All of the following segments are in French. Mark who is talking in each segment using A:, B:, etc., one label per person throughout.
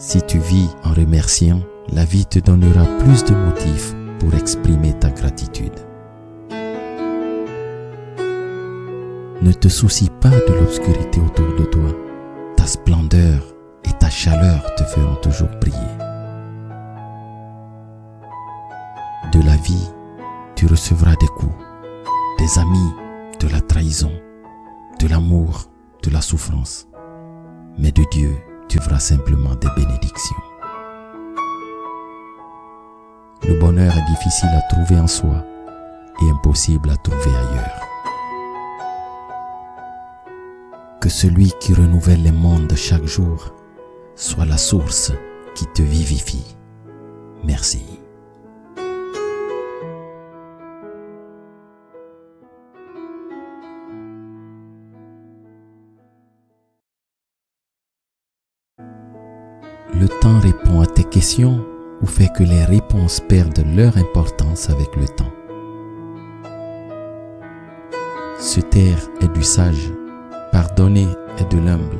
A: Si tu vis en remerciant, la vie te donnera plus de motifs pour exprimer ta gratitude. Ne te soucie pas de l'obscurité autour de toi. Ta splendeur et ta chaleur te feront toujours briller. De la vie, tu recevras des coups, des amis, de la trahison, de l'amour, de la souffrance. Mais de Dieu, tu verras simplement des bénédictions. Le bonheur est difficile à trouver en soi et impossible à trouver ailleurs. Que celui qui renouvelle les mondes chaque jour soit la source qui te vivifie. Merci. Le temps répond à tes questions ou fait que les réponses perdent leur importance avec le temps. Se taire est du sage, pardonner est de l'humble,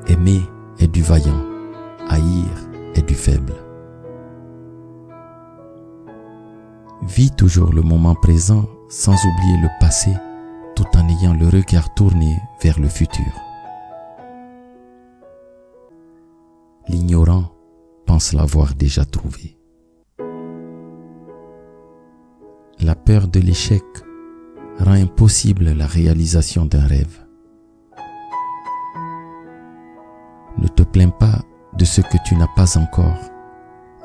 A: aimer est du vaillant, haïr est du faible. Vis toujours le moment présent sans oublier le passé tout en ayant le regard tourné vers le futur. L'ignorant pense l'avoir déjà trouvé. La peur de l'échec rend impossible la réalisation d'un rêve. Ne te plains pas de ce que tu n'as pas encore.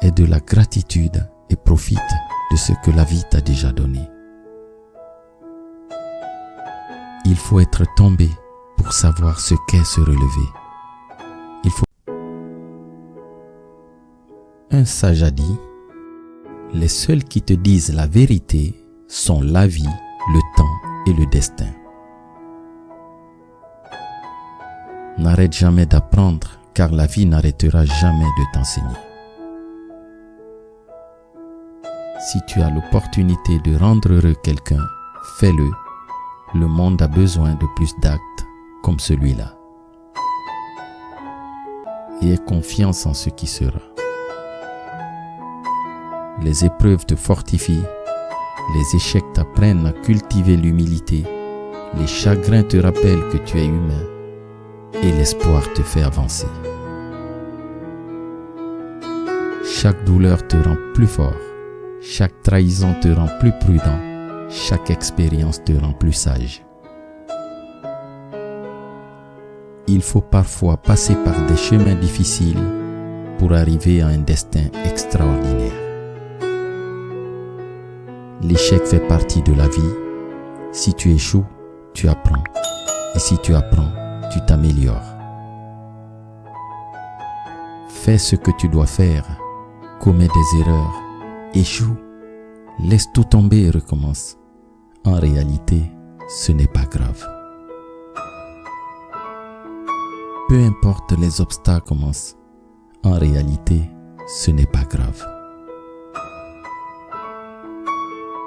A: Aie de la gratitude et profite de ce que la vie t'a déjà donné. Il faut être tombé pour savoir ce qu'est se relever. Un sage a dit, les seuls qui te disent la vérité sont la vie, le temps et le destin. N'arrête jamais d'apprendre car la vie n'arrêtera jamais de t'enseigner. Si tu as l'opportunité de rendre heureux quelqu'un, fais-le. Le monde a besoin de plus d'actes comme celui-là. Et aie confiance en ce qui sera. Les épreuves te fortifient, les échecs t'apprennent à cultiver l'humilité, les chagrins te rappellent que tu es humain et l'espoir te fait avancer. Chaque douleur te rend plus fort, chaque trahison te rend plus prudent, chaque expérience te rend plus sage. Il faut parfois passer par des chemins difficiles pour arriver à un destin extraordinaire. L'échec fait partie de la vie. Si tu échoues, tu apprends. Et si tu apprends, tu t'améliores. Fais ce que tu dois faire. Commets des erreurs. Échoue. Laisse tout tomber et recommence. En réalité, ce n'est pas grave. Peu importe les obstacles commencent. En réalité, ce n'est pas grave.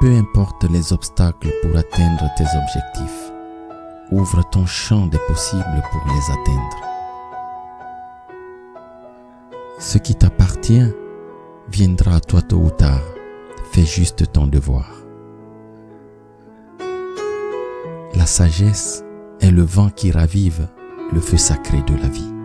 A: Peu importe les obstacles pour atteindre tes objectifs, ouvre ton champ des possibles pour les atteindre. Ce qui t'appartient viendra à toi tôt ou tard. Fais juste ton devoir. La sagesse est le vent qui ravive le feu sacré de la vie.